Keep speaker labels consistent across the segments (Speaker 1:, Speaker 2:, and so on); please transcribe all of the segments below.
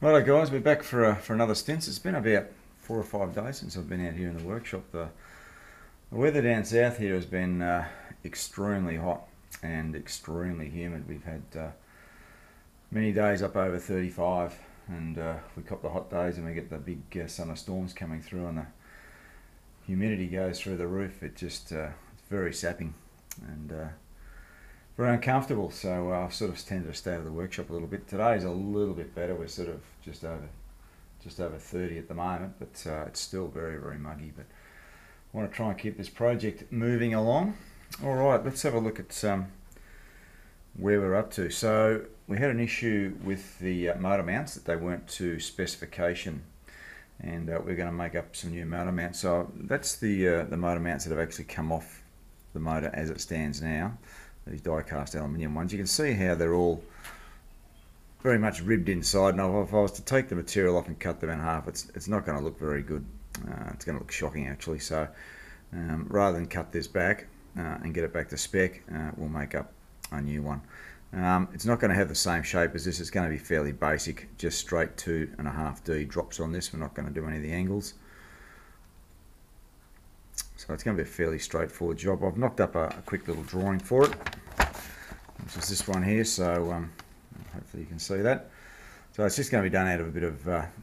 Speaker 1: Righto guys, we're back for another stint. It's been about 4 or 5 days since I've been out here in the workshop. The weather down south here has been extremely hot and extremely humid. We've had many days up over 35, and we cop the hot days and we get the big summer storms coming through, and the humidity goes through the roof. It's very sapping and very uncomfortable, so I've sort of tended to stay out of the workshop a little bit. Today's a little bit better. We're sort of just over 30 at the moment, but it's still very, very muggy. But I want to try and keep this project moving along. All right, let's have a look at where we're up to. So we had an issue with the motor mounts, that they weren't to specification, and we're going to make up some new motor mounts. So that's the motor mounts that have actually come off the motor as it stands now. These die-cast aluminium ones. You can see how they're all very much ribbed inside, and if I was to take the material off and cut them in half, it's not going to look very good. It's going to look shocking actually. So rather than cut this back and get it back to spec, we'll make up a new one. It's not going to have the same shape as this. It's going to be fairly basic, just straight 2.5D drops on this. We're not going to do any of the angles. So it's going to be a fairly straightforward job. I've knocked up a quick little drawing for it, which is this one here, so hopefully you can see that. So it's just going to be done out of a bit of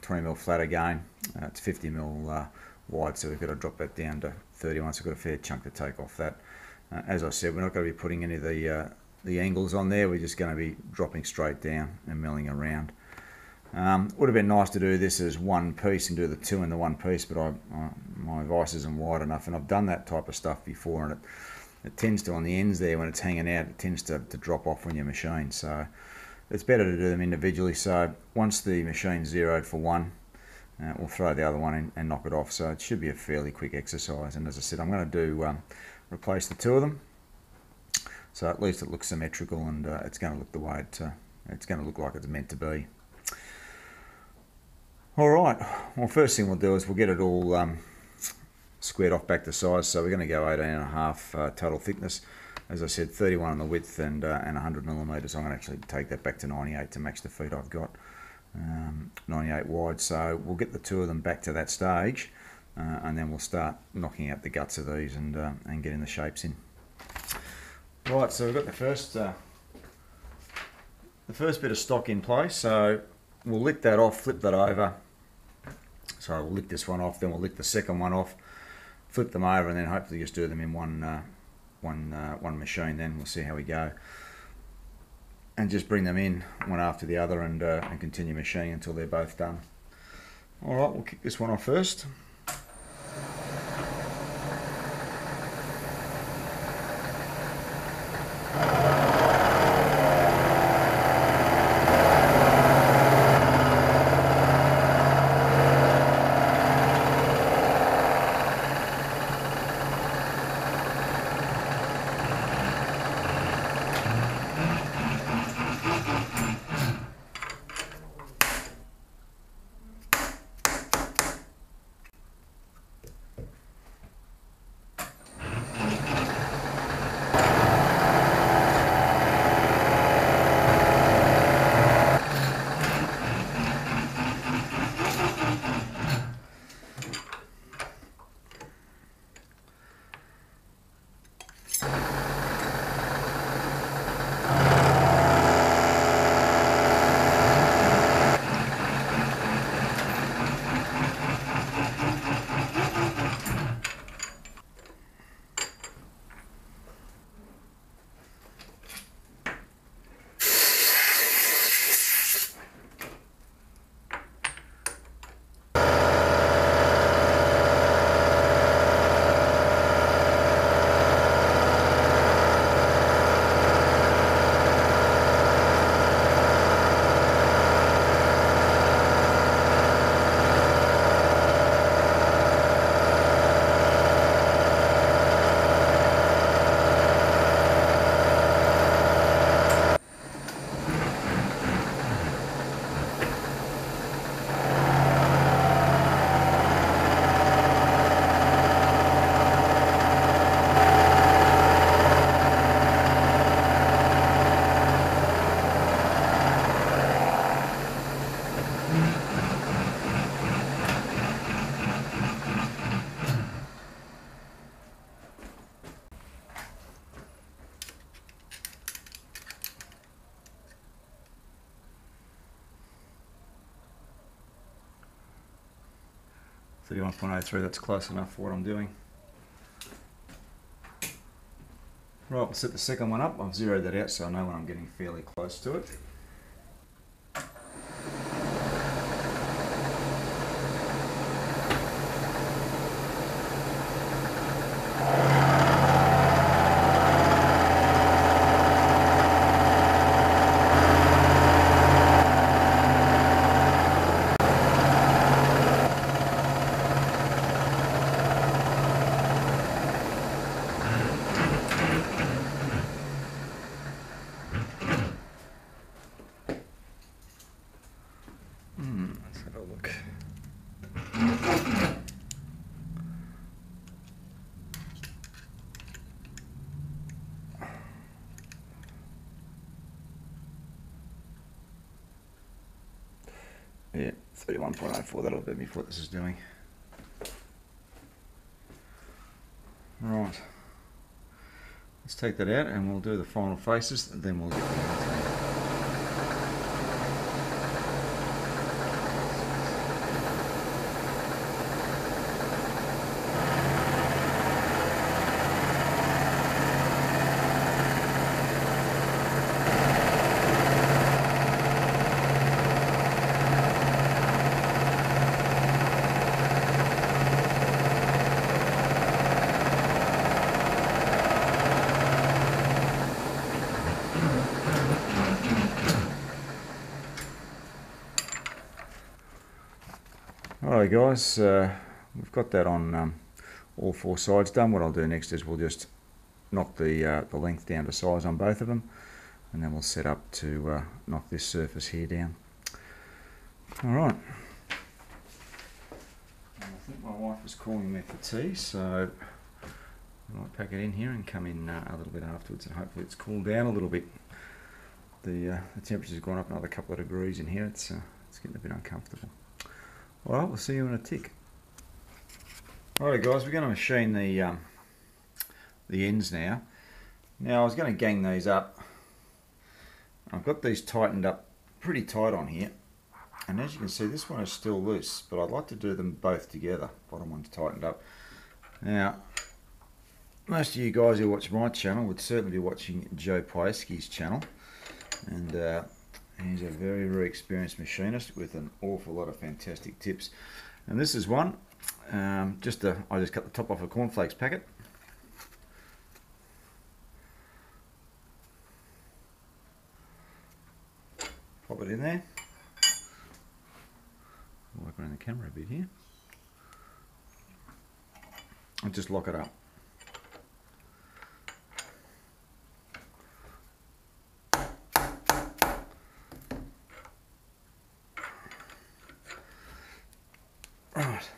Speaker 1: 20mm flat again. It's 50mm wide, so we've got to drop that down to 31, so we've got a fair chunk to take off that. As I said, we're not going to be putting any of the angles on there. We're just going to be dropping straight down and milling around. Would have been nice to do this as one piece and do the two in the one piece, but my vise isn't wide enough, and I've done that type of stuff before, and it tends to, on the ends there, when it's hanging out, it tends to drop off when you machine. So it's better to do them individually. So once the machine's zeroed for one, we'll throw the other one in and knock it off. So it should be a fairly quick exercise, and as I said, I'm going to do replace the two of them, so at least it looks symmetrical, and it's going to look the way it's going to look like it's meant to be. Alright, well, first thing we'll do is we'll get it all squared off back to size. So we're going to go 18.5 total thickness. As I said, 31 on the width and 100mm. I'm going to actually take that back to 98 to match the feet I've got. 98 wide, so we'll get the two of them back to that stage, and then we'll start knocking out the guts of these and getting the shapes in. Right, so we've got the first bit of stock in place, so we'll lick that off, flip that over. So we'll lick this one off, then we'll lick the second one off, flip them over, and then hopefully just do them in one machine. Then we'll see how we go, and just bring them in one after the other, and continue machining until they're both done. All right, we'll kick this one off first. 31.03, that's close enough for what I'm doing. Right, we'll set the second one up. I've zeroed that out so I know when I'm getting fairly close to it. Let's have a look. Yeah, 31.04, that'll be before this is doing. Right, let's take that out and we'll do the final faces and then we'll get the Lathe. Alright guys, we've got that on all four sides done. What I'll do next is we'll just knock the length down to size on both of them, and then we'll set up to knock this surface here down. Alright. I think my wife is calling me for tea, so I might pack it in here and come in a little bit afterwards, and hopefully it's cooled down a little bit. The temperature's gone up another couple of degrees in here. It's getting a bit uncomfortable. Alright, we'll see you in a tick. Alright guys, we're going to machine the ends now. Now I was going to gang these up. I've got these tightened up pretty tight on here, and as you can see this one is still loose, but I'd like to do them both together. Bottom one's tightened up. Now most of you guys who watch my channel would certainly be watching Joe Pieski's channel, and he's a very, very experienced machinist with an awful lot of fantastic tips. And this is one. I just cut the top off a cornflakes packet. Pop it in there. Work around the camera a bit here. And just lock it up. Right.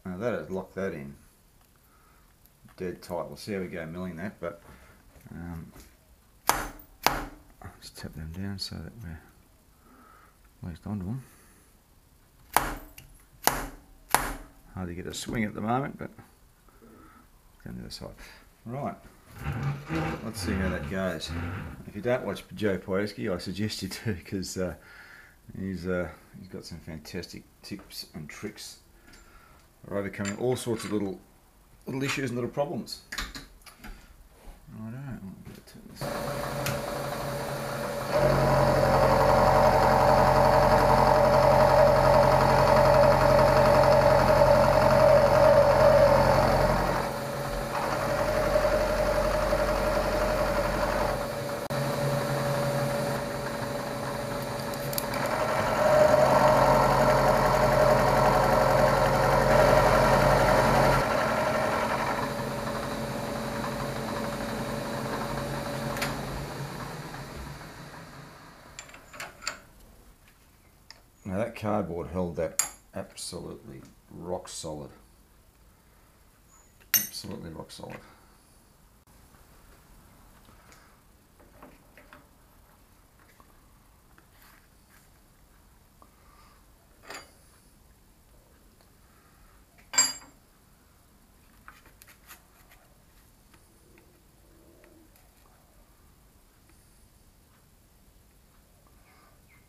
Speaker 1: Now that has locked that in dead tight. We'll see how we go milling that, but just tap them down so that we're placed onto them. Hard to get a swing at the moment, but down the other side. Right, let's see how that goes. If you don't watch Joe Pieski, I suggest you do, because he's got some fantastic tips and tricks for overcoming all sorts of little issues and little problems. Righto, I'll get it to this. Now that cardboard held that absolutely rock solid. Absolutely rock solid.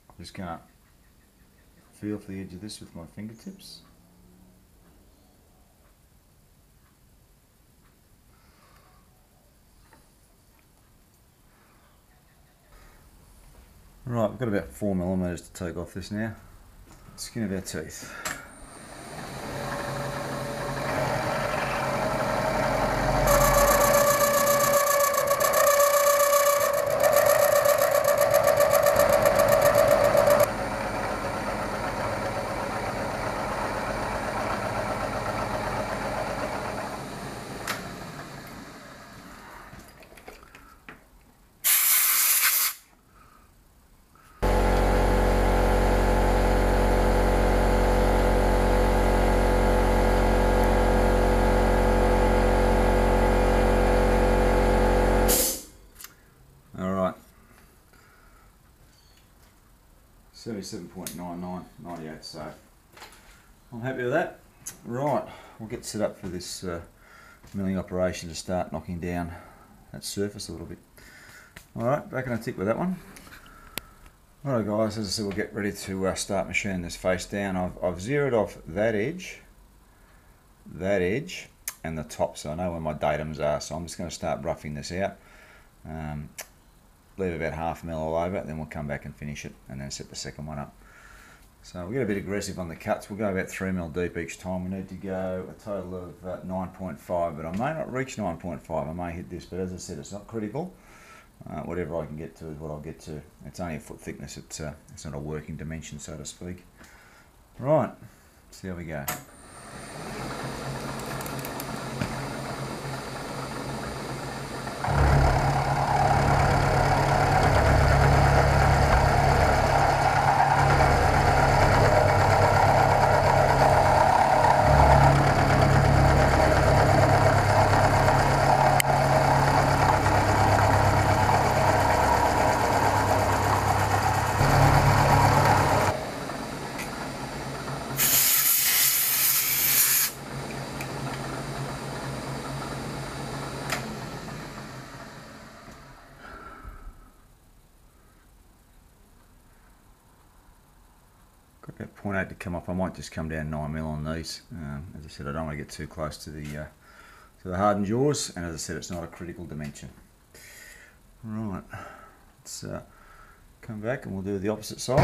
Speaker 1: I'm just gonna feel for the edge of this with my fingertips. Right, we've got about 4mm to take off this now. Skin of our teeth. Alright, 77.99, 98, so I'm happy with that. Right, we'll get set up for this milling operation to start knocking down that surface a little bit. Alright, back in a tick with that one. Alright guys, as I said, we'll get ready to start machining this face down. I've zeroed off that edge, and the top, so I know where my datums are, so I'm just going to start roughing this out. Leave about 1/2 mil all over it, then we'll come back and finish it and then set the second one up. So we'll get a bit aggressive on the cuts. We'll go about 3 mil deep each time. We need to go a total of 9.5, but I may not reach 9.5. I may hit this, but as I said, it's not critical. Whatever I can get to is what I'll get to. It's only a foot thickness. It's not a working dimension, so to speak. Right, see how we go. Got that 0.8 to come off. I might just come down 9mm on these. As I said, I don't want to get too close to the hardened jaws, and as I said, it's not a critical dimension. Right, let's come back and we'll do the opposite side.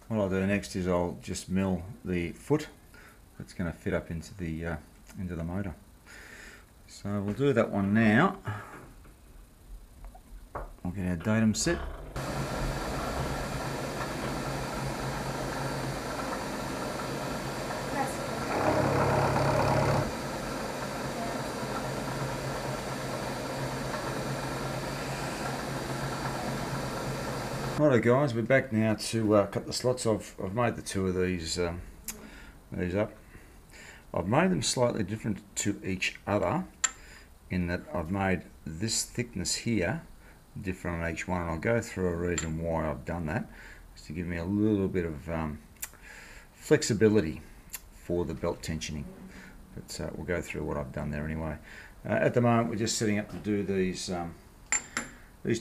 Speaker 1: What I'll do next is I'll just mill the foot that's going to fit up into the motor. So we'll do that one now. We'll get our datum set. Righto guys, we're back now to cut the slots. I've made the two of these up. I've made them slightly different to each other in that I've made this thickness here different on each one, and I'll go through a reason why I've done that. It's to give me a little bit of flexibility for the belt tensioning. But we'll go through what I've done there anyway. At the moment we're just setting up to do these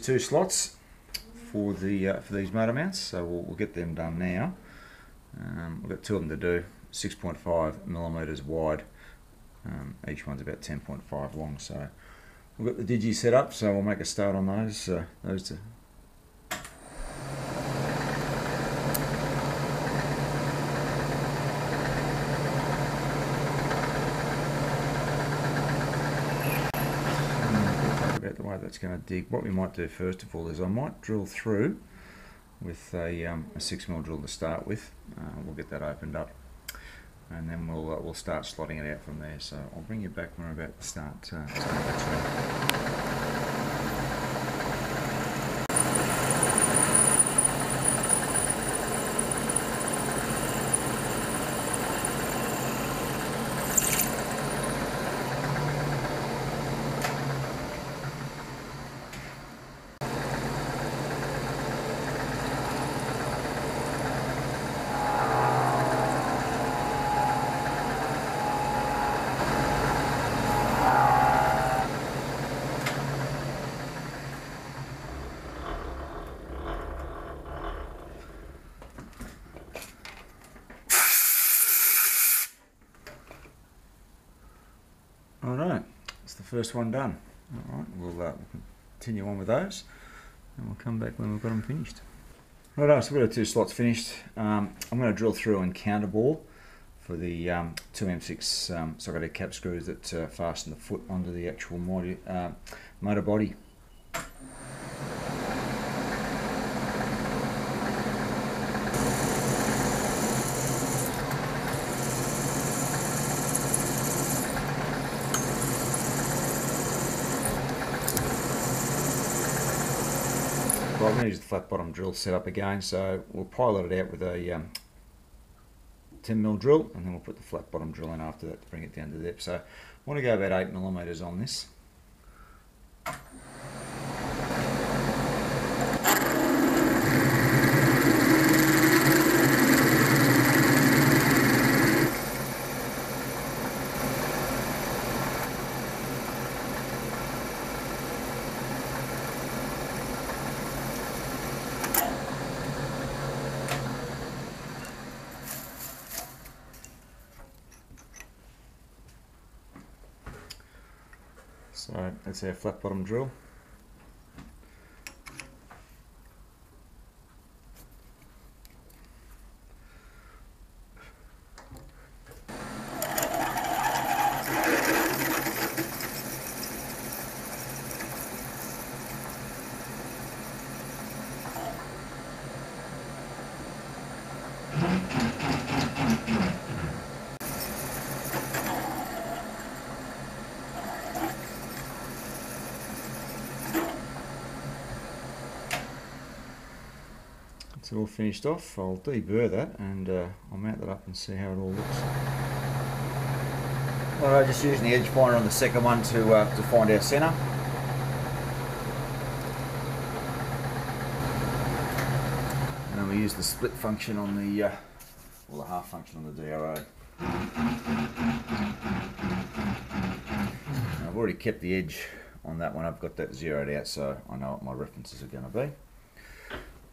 Speaker 1: two slots for these motor mounts, so we'll get them done now. We've got two of them to do, 6.5mm wide. Each one's about 10.5 long, so we've got the digi set up, so we'll make a start on those two. About the way that's going to dig. What we might do first of all is I might drill through with a 6mm drill to start with. We'll get that opened up. and then we'll start slotting it out from there. So I'll bring you back when we're about to start that thread. Alright, that's the first one done. Alright, we'll continue on with those, and we'll come back when we've got them finished. Alright, so we've got 2 slots finished. I'm going to drill through and counterbore for the 2 M6 socket cap screws that fasten the foot onto the actual motor body. Well, I'm going to use the flat bottom drill set up again, so we'll pilot it out with a 10mm drill, and then we'll put the flat bottom drill in after that to bring it down to depth. So I want to go about 8mm on this. So that's our flat bottom drill. It's all finished off. I'll deburr that, and I'll mount that up and see how it all looks. Alright, just using the edge finder on the second one to find our centre. And then we use the split function on the, well, the half function on the DRO. Now, I've already kept the edge on that one. I've got that zeroed out, so I know what my references are going to be.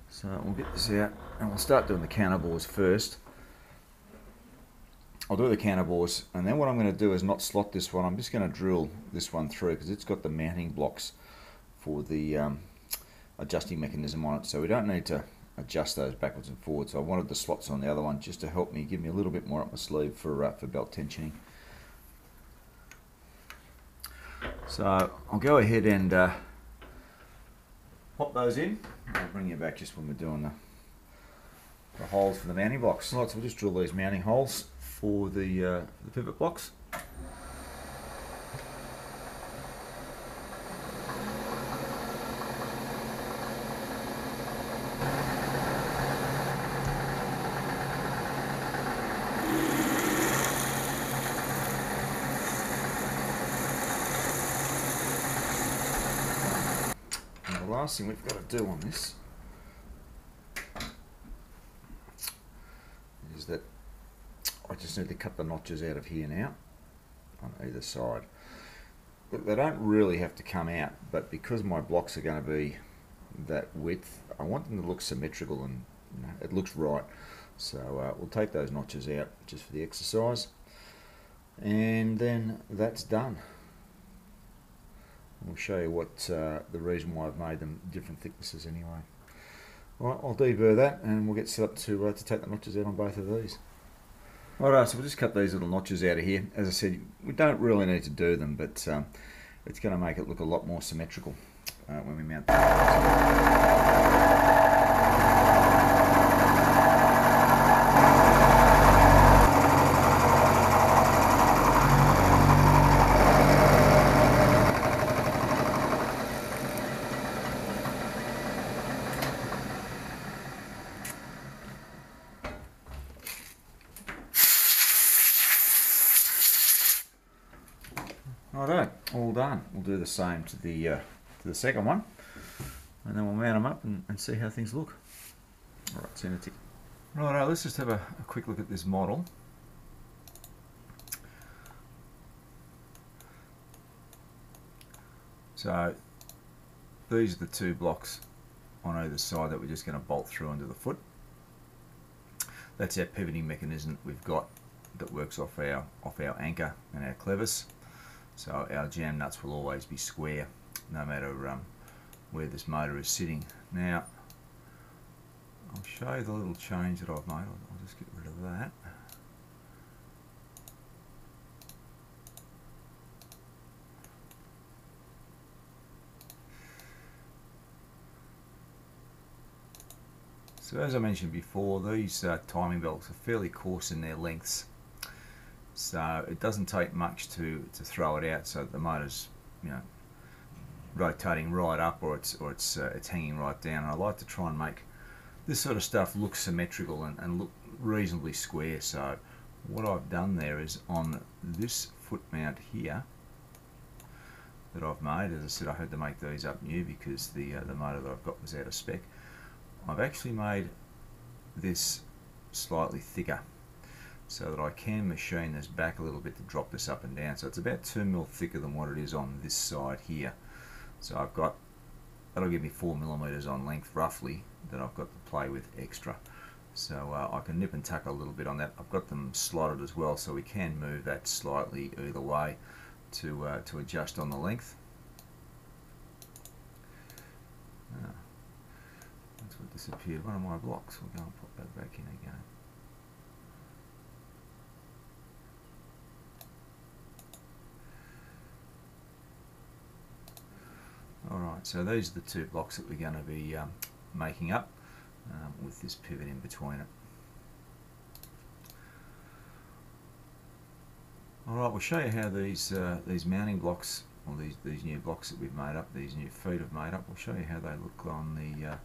Speaker 1: So we'll get this out, and we'll start doing the counterbores first. I'll do the counterbores, and then what I'm going to do is not slot this one. I'm just going to drill this one through because it's got the mounting blocks for the adjusting mechanism on it, so we don't need to adjust those backwards and forwards. So I wanted the slots on the other one just to help me, give me a little bit more up my sleeve for belt tensioning. So I'll go ahead and pop those in. I'll bring you back just when we're doing the holes for the mounting blocks. Right, so we'll just drill these mounting holes for the pivot blocks. The last thing we've got to do on this is that I just need to cut the notches out of here now on either side. But they don't really have to come out, but because my blocks are going to be that width, I want them to look symmetrical and it looks right. So we'll take those notches out just for the exercise, and then that's done. We'll show you what the reason why I've made them different thicknesses anyway. Alright, I'll deburr that, and we'll get set up to take the notches out on both of these. Alright, so we'll just cut these little notches out of here. As I said, we don't really need to do them, but it's going to make it look a lot more symmetrical when we mount them. Righto, all done. We'll do the same to the second one, and then we'll mount them up and see how things look. All right, see you in a tick. Righto, let's just have a quick look at this model. So these are the two blocks on either side that we're just going to bolt through into the foot. That's our pivoting mechanism that we've got that works off our anchor and our clevis. So our jam nuts will always be square, no matter where this motor is sitting. Now, I'll show you the little change that I've made. I'll just get rid of that. So as I mentioned before, these timing belts are fairly coarse in their lengths, so it doesn't take much to throw it out so that the motor's, you know, rotating right up or it's hanging right down. And I like to try and make this sort of stuff look symmetrical and look reasonably square. So what I've done there is on this foot mount here that I've made, as I said, I had to make these up new because the motor that I've got was out of spec. I've actually made this slightly thicker so that I can machine this back a little bit to drop this up and down. So it's about 2mm thicker than what it is on this side here. So I've got, that'll give me 4mm on length roughly that I've got to play with extra. So I can nip and tuck a little bit on that. I've got them slotted as well, so we can move that slightly either way to adjust on the length. That's what disappeared, one of my blocks. We'll go and pop that back in again. Alright, so these are the two blocks that we're going to be making up with this pivot in between it. Alright, we'll show you how these mounting blocks, or these new blocks that we've made up, these new feet have made up, we'll show you how they look on the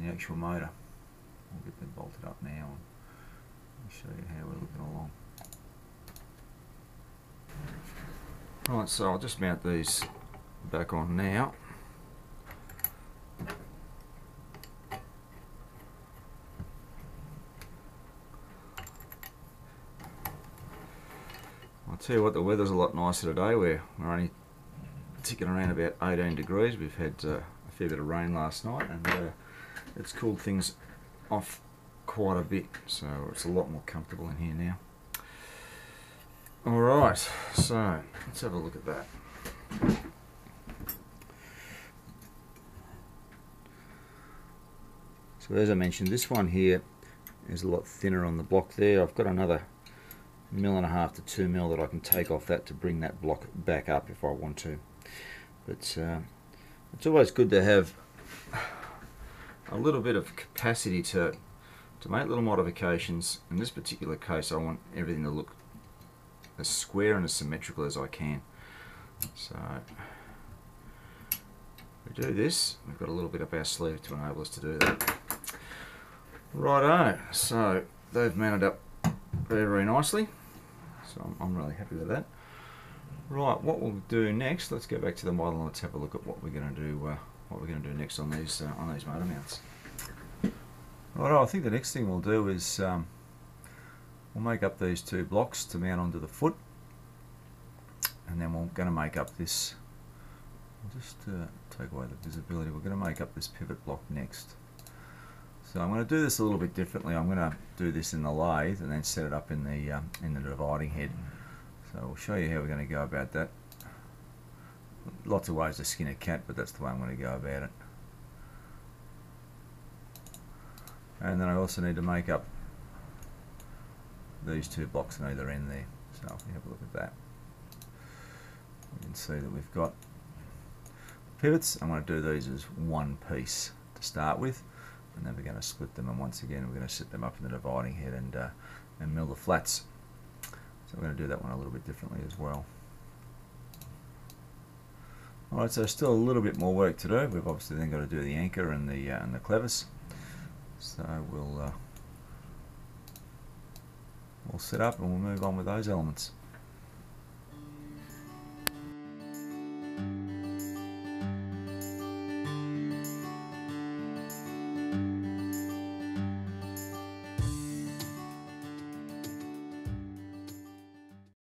Speaker 1: actual motor. We'll get them bolted up now and I'll show you how we're looking along. Right, so I'll just mount these back on now. I'll tell you what, the weather's a lot nicer today. We're only ticking around about 18 degrees. We've had a fair bit of rain last night and it's cooled things off quite a bit, so it's a lot more comfortable in here now. Alright, so let's have a look at that. So as I mentioned, this one here is a lot thinner on the block there. I've got another 1.5 to 2mm that I can take off that to bring that block back up if I want to. But it's always good to have a little bit of capacity to make little modifications. In this particular case, I want everything to look as square and as symmetrical as I can. So we do this, we've got a little bit up our sleeve to enable us to do that. Righto, so they've mounted up very, very nicely, so I'm really happy with that. Right, what we'll do next, let's go back to the model and let's have a look at what we're going to do next on these motor mounts. Right, I think the next thing we'll do is we'll make up these two blocks to mount onto the foot, and then we're going to make up this. I'll just take away the visibility. We're going to make up this pivot block next. So I'm going to do this a little bit differently. I'm going to do this in the lathe and then set it up in the dividing head. So we'll show you how we're going to go about that. Lots of ways to skin a cat, but that's the way I'm going to go about it. And then I also need to make up these two blocks on either end there. So if you have a look at that, you can see that we've got pivots. I'm going to do these as one piece to start with, and then we're going to split them, and once again we're going to set them up in the dividing head and mill the flats. So we're going to do that one a little bit differently as well. Alright, so still a little bit more work to do. We've obviously then got to do the anchor and the clevis. So we'll set up and we'll move on with those elements.